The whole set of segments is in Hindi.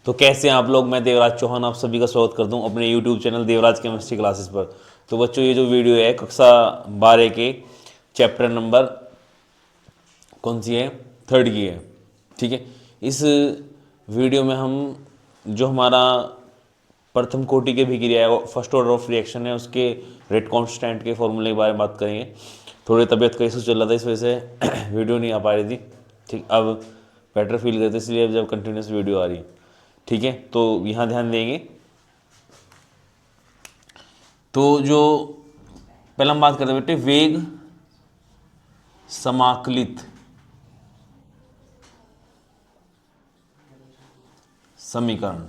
तो कैसे हैं आप लोग। मैं देवराज चौहान आप सभी का स्वागत करता हूं अपने YouTube channel Devraj chemistry classes पर। तो बच्चों ये जो वीडियो है कक्षा 12 के चैप्टर नंबर कौन सी है, 3rd की है। ठीक है, इस वीडियो में हम जो हमारा प्रथम कोटि के अभिक्रिया है, फर्स्ट ऑर्डर ऑफ रिएक्शन है, उसके रेट कांस्टेंट के फॉर्मूले के बारे में बात करेंगे। थोड़ी तबीयत का इशू चल रहा था, इस वजह से वीडियो नहीं आ पा रही थी। ठीक, अब बेटर फील करते इसलिए अब जब कंटिन्यूस वीडियो आ रही है। ठीक है, तो यहाँ ध्यान देंगे। तो जो पहले हम बात करते हैं बेटे वेग समाकलित समीकरण।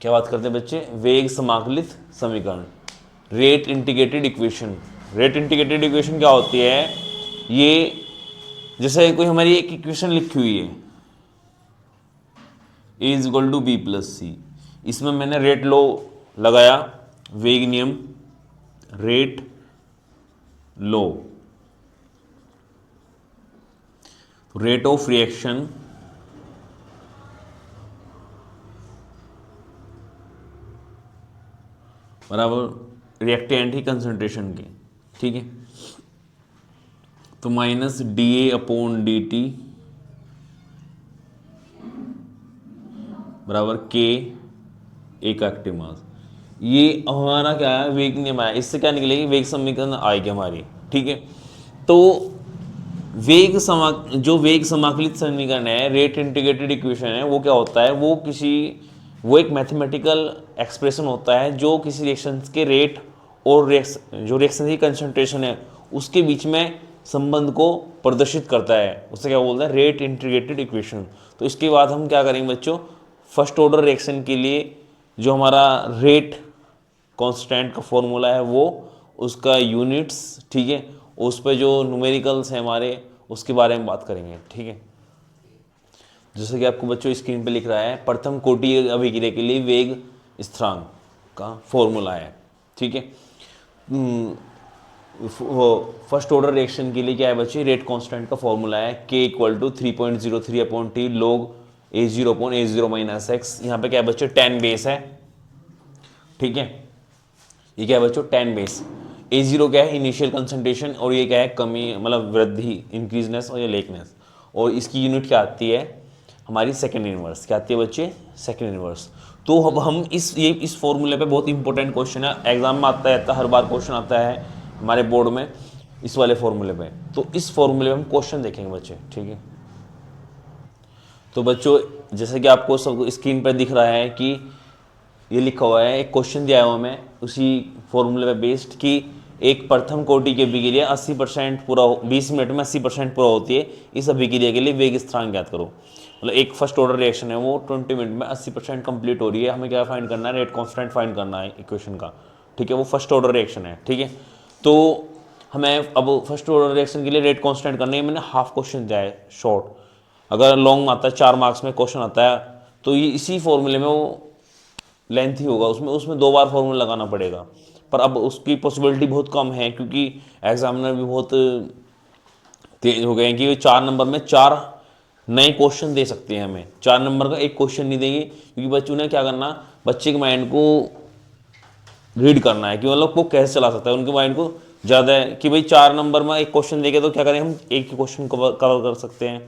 क्या बात करते हैं बच्चे, वेग समाकलित समीकरण, rate integrated equation. Rate integrated equation क्या होती है, ये जैसे कोई हमारी एक इक्वेशन लिखी हुई है A is equal to B plus C, इसमें मैंने रेट लो लगाया, वेग नियम, rate law, rate of reaction बराबर रिएक्टेंट ही कंसंट्रेशन के। ठीक है, तो minus D A upon D T बराबर के एक एक्टिव मास। ये हमारा क्या है, वेग नियम आया, इससे क्या निकलेगी, वेग समीकरण आएगी हमारी। ठीक है, तो जो वेग समाकलित समीकरण है, रेट इंटीग्रेटेड इक्वेशन है, वो क्या होता है, वो एक मैथमेटिकल एक्सप्रेशन होता है जो किसी रिएक्शन के रेट और जो रिएक्शन की कंसंट्रेशन है उसके बीच में संबंध को प्रदर्शित करता है। उससे क्या बोलते हैं, रेट इंटीग्रेटेड इक्वेशन। तो इसके बाद हम क्या करेंगे बच्चों, फर्स्ट ऑर्डर रिएक्शन के लिए जो हमारा रेट कांस्टेंट का फॉर्मूला है वो उसका यूनिट्स, ठीक है, उस पर जो न्यूमेरिकल्स हैं हमारे उसके बारे में बात करेंगे। ठीक है, जैसे कि आपको बच्चों स्क्रीन पे लिख रहा है, प्रथम कोटि अभिक्रिया के लिए वेग स्थिरांक का फॉर्मूला है। ठीक है, फर्स्ट ऑर्डर रिएक्शन के लिए क्या है बच्चे, रेट कांस्टेंट का फॉर्मूला है k equal to 3.03 upon t log a0 upon a0 minus x. यहाँ पे क्या है बच्चों, 10 बेस है। ठीक है, ये क्या है बच्चों, 10 बेस। a0 क्या है, इनिशियल कंसंट्रेशन, और ये क्या है, कमी मतलब वृद्धि, इंक्रीजनेस, और ये लेकनेस। और इसकी यूनिट क्या आती है हमारी, सेकेंड इनवर्स। क्या आती है बच्चे, सेकेंड इनवर्स। तो अब हम इस फॉर्मूले पे बहुत इंपॉर्टेंट क्वेश्चन है, एग्जाम में आता रहता है, हर बार क्वेश्चन आता है हमारे बोर्ड में इस वाले फॉर्मूले पे। तो इस फॉर्मूले में हम क्वेश्चन देखेंगे बच्चे। ठीक है, तो बच्चों जैसे कि आपको सब स्क्रीन पर दिख रहा है कि ये लिखा हुआ है, एक क्वेश्चन दिया हुआ मैं उसी फॉर्मूले पे बेस्ड कि एक प्रथम कोटि की अभिक्रिया 80% पूरा 20 मिनट में 80% पूरा होती है, इस अभिक्रिया के लिए वेग स्थिरांक ज्ञात करो। मतलब एक फर्स्ट ऑर्डर रिएक्शन है वो 20 मिनट में 80% कंप्लीट हो रही है, हमें क्या फाइंड करना है, रेट कांस्टेंट फाइंड करना है इक्वेशन का। ठीक है, वो फर्स्ट ऑर्डर रिएक्शन है। ठीक है, तो हमें अब फर्स्ट ऑर्डर रिएक्शन के लिए रेट कांस्टेंट करनी है। मैंने हाफ क्वेश्चन दिया है शॉर्ट, अगर लॉन्ग आता है 4 मार्क्स में क्वेश्चन आता है तो ये इसी फॉर्मूले में वो लेंथ ही होगा, उसमें उसमें 2 बार फॉर्मूला लगाना पड़ेगा। पर अब उसकी पॉसिबिलिटी बहुत कम है क्योंकि एग्जामिनर भी बहुत तेज हो गए हैं कि 4 नंबर में 4 नए क्वेश्चन दे सकते हैं हमें, 4 नंबर का एक क्वेश्चन नहीं देंगे, क्योंकि बच्चों ने क्या करना, बच्चे के माइंड को रीड करना है कि मतलब वो कैसे चला सकता है, उनके माइंड को ज़्यादा है कि भाई 4 नंबर में एक क्वेश्चन देंगे तो क्या करें, हम एक ही क्वेश्चन कवर कर सकते हैं।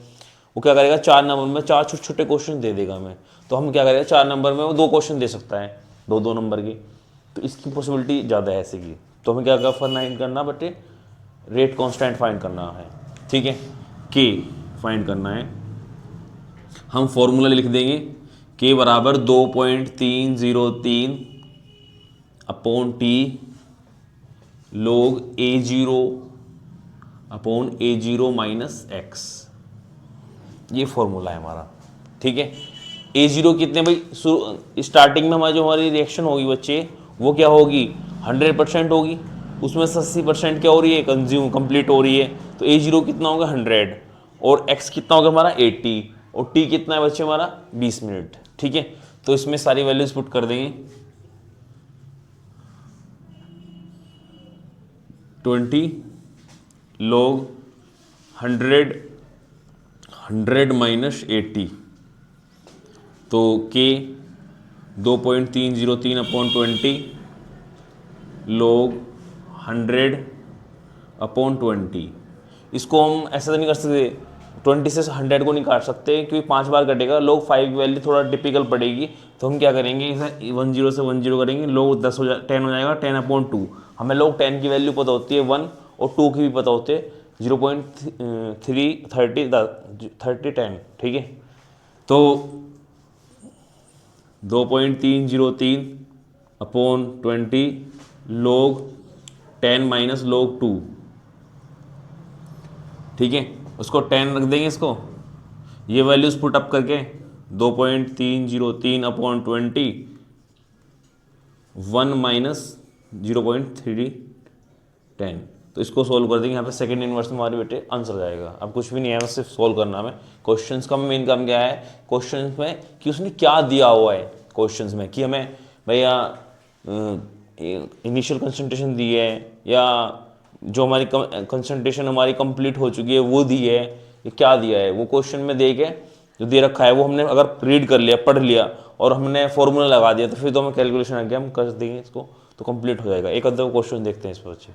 वो क्या करेगा, 4 नंबर में 4 छोटे छोटे क्वेश्चन दे देगा हमें, तो हम क्या करेगा, 4 नंबर में वो 2 क्वेश्चन दे सकता है, 2 नंबर की। तो इसकी पॉसिबिलिटी ज़्यादा है ऐसे की। तो हमें क्या फाइंड करना बटे, रेट कांस्टेंट फाइंड करना है। ठीक है, के फाइंड करना है। हम फॉर्मूला लिख देंगे, के बराबर 2.303 upon t log a0 upon a0 minus x, ये फॉर्मूला है हमारा। ठीक है, a0 कितने भाई, स्टार्टिंग में हमारी रिएक्शन होगी बच्चे, वो क्या होगी, 100% होगी, उसमें से 80% क्या हो रही है, कंज्यूम कंप्लीट हो रही है। तो a0 कितना होगा 100, और x कितना होगा हमारा 80, और t कितना है बच्चे हमारा 20 मिनट। ठीक है, तो इसमें सारी वैल्यूज पुट कर देंगे, 20 log 100 100 माइनस 80, तो के 2.303 अपॉन 20 लोग 100 अपॉन 20। इसको हम ऐसा तो नहीं कर सकते, 20 से 100 को नहीं काट सकते क्योंकि 5 बार कटेगा, लोग 5 की वैल्यू थोड़ा टिपिकल पड़ेगी। तो हम क्या करेंगे, इसे 10 से 10 करेंगे, लोग 10 हो 10 हो जाएगा, 10 अपॉन 2। हमें लोग 10 की वैल्यू पता होती है 1, और 2 की भी पता होती है 0.330 ठीक है। तो 2.303 अपॉन 20 लोग 10 माइनस लोग 2, ठीक है। उसको 10 रख देंगे, इसको ये वैल्यूज पुट अप करके 2.303 अपॉन 20, 1 माइनस 0.310। तो इसको सोल्व कर देंगे, यहाँ पे सेकंड इनवर्स में हमारे बेटे आंसर जाएगा। अब कुछ भी नहीं है, बस सिर्फ सोल्व करना है। क्वेश्चंस का मेन काम क्या है, क्वेश्चंस में कि उसने क्या दिया हुआ है क्वेश्चंस में, कि हमें भैया इनिशियल कंसंट्रेशन दी है, या जो हमारी कंसंट्रेशन हमारी कंप्लीट हो चुकी है वो दी है, ये क्या दिया है वो क्वेश्चन में दे के जो दे रखा है वो हमने अगर रीड कर लिया, पढ़ लिया और हमने फॉर्मूला लगा दिया, तो फिर तो हमें कैलकुलेशन आगे हम कर देंगे इसको, तो कंप्लीट हो जाएगा। एक अदर क्वेश्चन देखते हैं इस पर बच्चे।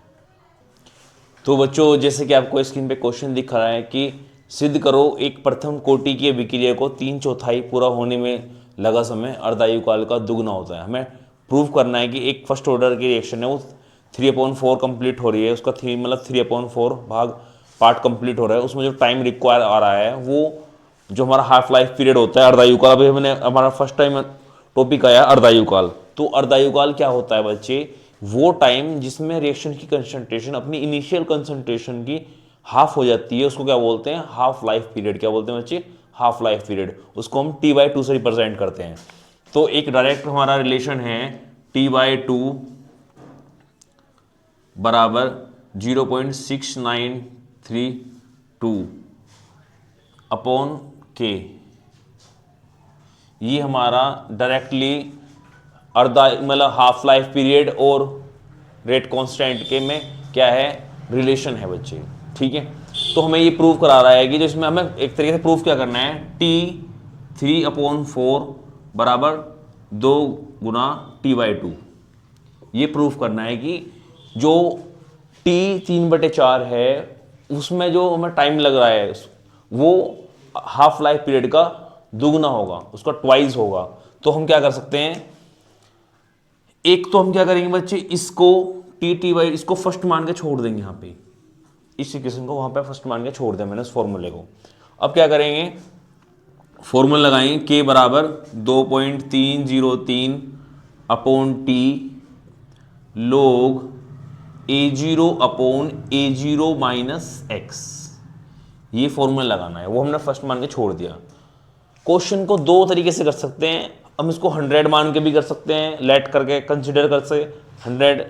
तो बच्चों जैसे कि आपको स्क्रीन पे क्वेश्चन दिख रहा है कि सिद्ध करो एक प्रथम कोटि की विक्रिया को 3/4 पूरा होने में लगा समय अर्धायुकाल का दुगना होता है। हमें प्रूव करना है कि एक फर्स्ट ऑर्डर की रिएक्शन है वो 3/4 कंप्लीट हो रही है, उसका 3 मतलब 3/4 भाग पार्ट कंप्लीट हो रहा है, उसमें जो टाइम रिक्वायर आ रहा है वो जो हमारा हाफ लाइफ पीरियड होता है अर्धायुकाल। अभी हमने हमारा फर्स्ट टाइम टॉपिक आया अर्धायुकाल। तो अर्धायुकाल क्या होता है बच्चे, वो टाइम जिसमें रिएक्शन की कंसंट्रेशन अपनी इनिशियल कंसंट्रेशन की हाफ हो जाती है, उसको क्या बोलते हैं, हाफ लाइफ पीरियड। क्या बोलते हैं बच्चे, हाफ लाइफ पीरियड। उसको हम T/2 से रिप्रेजेंट करते हैं। तो एक डायरेक्ट हमारा रिलेशन है T/2 बराबर 0.6932 अपॉन के। ये हमारा डायरेक्टली अर्धा मतलब हाफ लाइफ पीरियड और रेट कांस्टेंट के में क्या है, रिलेशन है बच्चे, ठीक है। तो हमें ये प्रूव करा रहा है कि जो इसमें हमें एक तरीके से प्रूव क्या करना है, T3/4 बराबर 2 गुना T/2। ये प्रूव करना है कि जो T 3/4 है उसमें जो हमें टाइम लग रहा है वो हाफ लाइफ पीरियड का दुगना होगा, उसका ट्वाइस होगा। तो हम क्या कर सकते हैं, एक तो हम क्या करेंगे बच्चे, इसको T/, इसको फर्स्ट मान के छोड़ देंगे यहाँ पे, इस इक्वेशन को वहां पे फर्स्ट मान के छोड़ दें मैंने उस फॉर्मूले को। अब क्या करेंगे, फॉर्मूला लगाएंगे K बराबर 2.303 अपॉन T लोग A0 upon A0 minus x. ये फॉर्मूला लगाना है, वो हमने फर्स्ट मान के छोड़ दिया। क्वेश्चन को दो तरीके से कर सकते हैं, हम इसको 100 मान के भी कर सकते हैं, लेट करके कंसीडर कर सकते, 100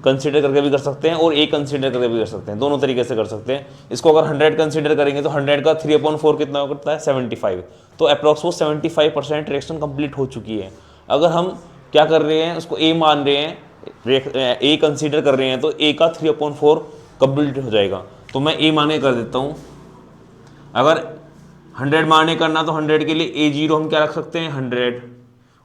कंसीडर करके भी कर सकते हैं, और A कंसीडर करके भी कर सकते हैं, दोनों तरीके से कर सकते हैं। इसको अगर 100 कंसीडर करेंगे तो 100 का 3/4 कितना करता है, 75। तो अप्रॉक्स वो 75% रिएक्शन कंप्लीट हो चुकी है। अगर हम क्या कर रहे हैं, उसको A मान रहे हैं, A कंसीडर कर रहे हैं, तो A का 3/4 कंप्लीट हो जाएगा। तो मैं A मान के कर देता हूँ। अगर 100 माने करना तो 100 के लिए A0 हम क्या रख सकते हैं, 100,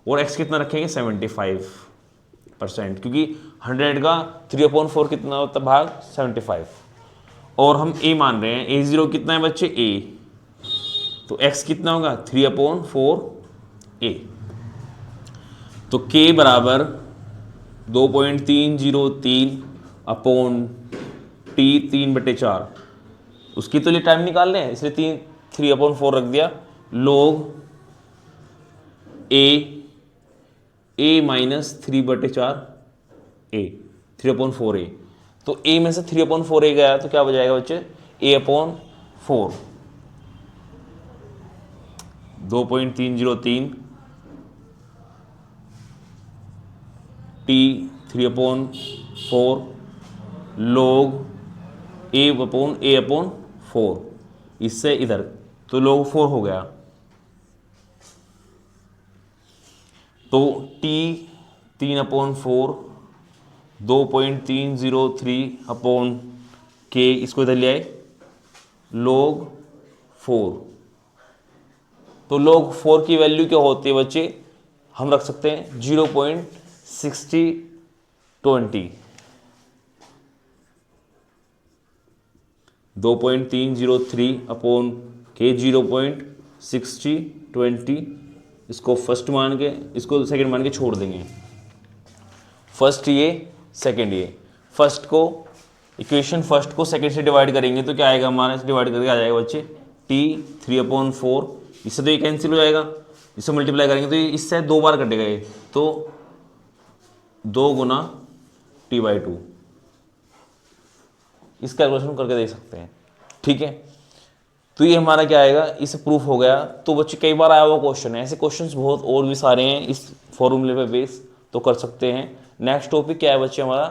और x कितना रखेंगे, 75%, क्योंकि 100 का 3/4 कितना होता है, भाग 75। और हम A मान रहे हैं, A0 कितना है बच्चे, A, तो x कितना होगा, 3/4A। तो K बराबर 2.303 अपॉन T 3/4, उसकी तो लिए टाइम निकाल रहे हैं इसलिए 3/4 रख दिया, लोग A माइनस 3/4A, 3/4A। तो A में से 3/4A गया तो क्या बजाएगा बच्चे, A/4, 2.303 T 3/4 लोग A/4, इससे इधर तो लोग 4 हो गया। तो T 3/4 2.303 अपॉन K, इसको इधर ले आए, लोग 4 तो log 4 की वैल्यू क्या होती है बच्चे, हम रख सकते हैं 0.6020, 2.303 अपॉन के 0.6020, इसको फर्स्ट मान के इसको सेकंड मान के छोड़ देंगे, फर्स्ट ये सेकंड ये, फर्स्ट को इक्वेशन फर्स्ट को सेकंड से डिवाइड करेंगे तो क्या आएगा हमारा, डिवाइड करके आ जाएगा बच्चे t 3/4, इससे तो ये कैंसिल हो जाएगा, इससे मल्टीप्लाई करेंगे तो ये इससे 2 बार कटेगा ये, तो 2 गुना t/2, इस कैलकुलेशन करके देख सकते हैं। ठीक है, तो ये हमारा क्या आएगा, इससे प्रूफ हो गया। तो बच्चे कई बार आया हुआ क्वेश्चन है, ऐसे क्वेश्चंस बहुत और भी सारे हैं इस फॉर्मूले पे बेस, तो कर सकते हैं। नेक्स्ट टॉपिक क्या है बच्चे हमारा,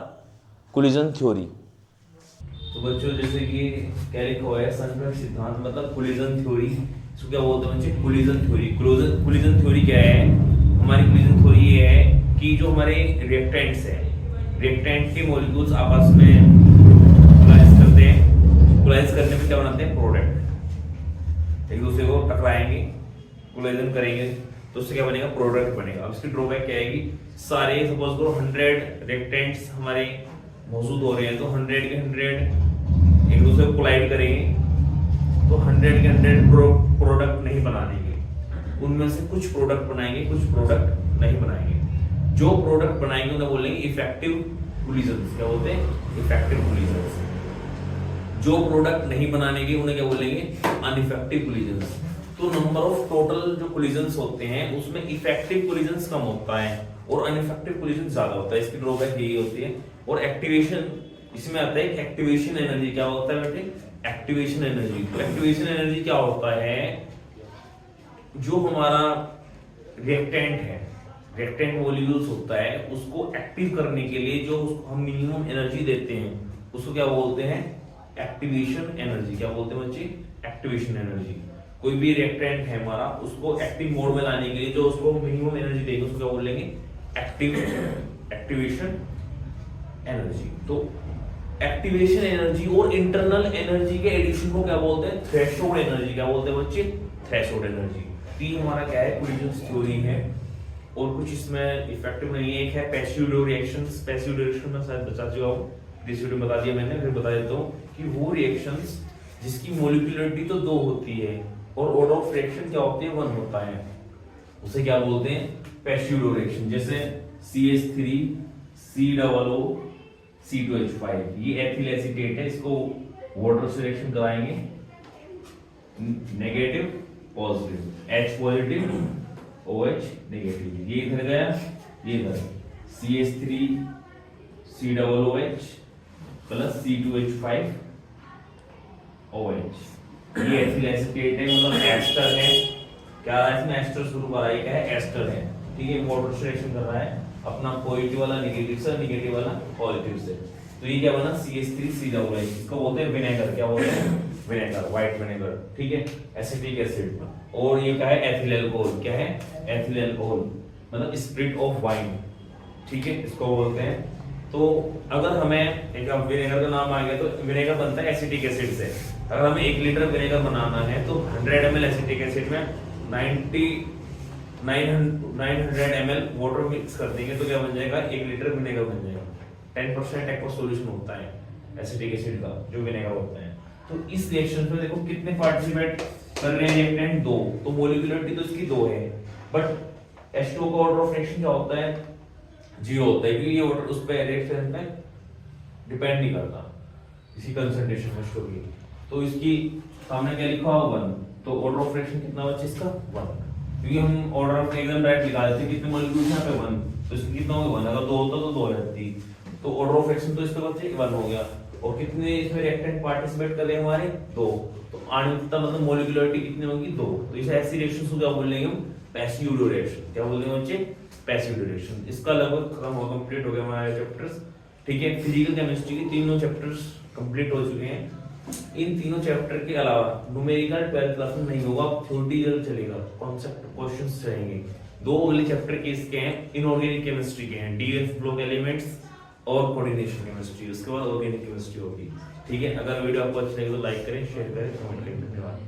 कोलिजन थ्योरी। तो बच्चों जैसे कि क्या लिखा हुआ है, संघर्ष सिद्धांत मतलब कोलिजन थ्योरी, इसको क्या बोलते हैं बच्चे, कोलिजन थ्योरी। कोलिजन थ्योरी क्या है, हमारी कोलिजन थ्योरी ये है कि जो हमारे रिएक्टेंट्स है, रिएक्टेंट के मॉलिक्यूल्स आपस में कोलाइज करते हैं, कोलाइज करने में क्या बनाते हैं, प्रोडक्ट, एक दूसरे को टकराएंगे, कोलिजन करेंगे तो उससे क्या बनेगा, प्रोडक्ट बनेगा। अब इसकी ड्रॉबैक क्या आएगी, सारे सपोज करो 100 रिएक्टेंट्स हमारे मौजूद हो रहे हैं, तो 100 के 100 एक दूसरे को कोलाइड करेंगे तो 100 के 100 प्रोडक्ट नहीं बनाएंगे, उनमें से कुछ प्रोडक्ट बनाएंगे, कुछ प्रोडक्ट नहीं बनाएंगे। जो प्रोडक्ट बनाएंगे उन्हें बोलेंगे इफेक्टिव कोलिजन्स, क्या बोलते हैं, इफेक्टिव कोलिजन्स। जो प्रोडक्ट नहीं बनाने के उन्हें क्या बोलेंगे, अनइफेक्टिव कोलिजन्स। तो नंबर ऑफ टोटल जो कोलिजन्स होते हैं उसमें इफेक्टिव कोलिजन्स कम होता है और अनइफेक्टिव कोलिजन ज्यादा होता है, इसकी ड्रॉबैक यही होती है। और एक्टिवेशन इसमें आता है, एक्टिवेशन एनर्जी क्या होता है बेटे, एक्टिवेशन एनर्जी। तो एक्टिवेशन एनर्जी क्या होता है, जो हमारा रिएक्टेंट है, रिएक्टेंट मॉलिक्यूल्स होता है, उसको एक्टिव करने के लिए जो हम मिनिमम एनर्जी देते हैं उसको क्या बोलते हैं, एक्टिवेशन एनर्जी। क्या बोलते हैं बच्चे, एक्टिवेशन एनर्जी। कोई भी रिएक्टेंट है हमारा, उसको एक्टिव मोड में लाने के लिए जो उसको मिनिमम एनर्जी देंगे उसको क्या बोलेंगे, एक्टिवेशन एनर्जी। तो एक्टिवेशन एनर्जी और इंटरनल एनर्जी के एडिशन को क्या बोलते हैं, थ्रेशोल्ड एनर्जी। क्या बोलते हैं बच्चे, थ्रेशोल्ड एनर्जी। तो ये हमारा क्या है, कोलिजन थ्योरी है। और कुछ इसमें इफेक्टिव नहीं है, एक है पैसिव रिएक्शंस। पैसिव रिएक्शन में शायद बता चुका हूं, दिस वीडियो बता दिया मैंने, फिर बता देता हूं कि वो रिएक्शंस जिसकी मोलिकुलरिटी तो 2 होती है और ऑर्डर ऑफ रिएक्शन क्या होती है, 1 होता है, उसे क्या बोलते हैं, पैसिव रिएक्शन। जैसे CH3 COO C2H5, ये एथिल एसीटेट है, इसको वाटर से रिएक्शन कराएंगे, negative positive, H positive OH negative, ये इधर गया, ये इधर CH3 COOH प्लस C2H5OH, ये एथिल एसीटेट है, मतलब एस्टर है। क्या है इसमें, एस्टर शुरू करा है, क्या है, एस्टर है। ठीक है, वाटर से रिएक्शन कर रहा है अपना पॉजिटिव वाला निगेटिव से, निगेटिव वाला पॉजिटिव से। तो ये क्या बना, CH3 COOH, इसको बोलते हैं विनेगर। क्या बोलते हैं, विनेगर, व्हाइट विनेगर। ठीक है, एसिटिक एसिड। और ये क्या है, एथिल अल्कोहल। क्या है, एथिल अल्कोहल, मतलब स्पिरिट ऑफ वाइन। ठीक है, इसको बोलते हैं। तो अगर हमें एक विनेगर का नाम आ गया, तो विनेगर बनता है एसिटिक एसिड से। अगर हमें 1 लीटर विनेगर बनाना है तो 100 ml एसिटिक एसिड में 900 ml वाटर मिक्स कर देंगे तो क्या बन जाएगा, 1 लीटर विनेगर बन जाएगा। 10% एक्वा सॉल्यूशन होता है एसिटिक एसिड का, जो विनेगर होता है। तो इस रिएक्शन में देखो कितने पार्टिसिपेट कर रहे हैं, रिएक्टेंट 2, तो मोलिकुलरिटी तो इसकी 2 है, बट H2O का ऑर्डर ऑफ रिएक्शन क्या होता है, 0 होता है, क्योंकि ये ऑर्डर उस पे रिएक्शन पे डिपेंड नहीं करता इसी कंसंट्रेशन में स्टोर की। तो इसकी सामने क्या लिखा हुआ, 1, तो ऑर्डर ऑफ रिएक्शन कितना बचे इसका, 1, क्योंकि हम ऑर्डर ऑफ एकदम डायरेक्ट लिखा देते हैं, कितने मॉलिक्यूल्स यहाँ पे 1, तो इसकी कितना होगा, 1। अगर 2 होता तो 2 रहती, तो ऑर्डर ऑफ रिएक्शन तो इसका बचे 1 हो गया। और कितने इसमें रिएक्टेंट पार्टिसिपेट कर रहे हैं हमारे, 2, तो आणविकता मतलब मोलिकुलरिटी कितनी होगी, 2। तो इसे ऐसी रिएक्शन को क्या बोलेंगे हम, पैसिव रिएक्शन। क्या बोलेंगे बच्चे, पैसिव रिएक्शन। इसका लगभग खत्म हो, कंप्लीट हो गया हमारे चैप्टर्स। ठीक है, फिजिकल केमिस्ट्री के तीनों चैप्टर्स कंप्लीट हो चुके हैं। इन तीनों चैप्टर के अलावा न्यूमेरिकल 12th क्लास में नहीं होगा, थ्योरी जरूर चलेगा, कॉन्सेप्ट क्वेश्चंस रहेंगे। 2 अगले चैप्टर के इसके हैं, इनऑर्गेनिक केमिस्ट्री के हैं, डीएफ ब्लॉक एलिमेंट्स और कोऑर्डिनेशन केमिस्ट्री, उसके बाद ऑर्गेनिक केमिस्ट्री होगी। ठीक है, अगर वीडियो आपको अच्छा लगे तो लाइक करें, शेयर करें, कमेंट करें। धन्यवाद।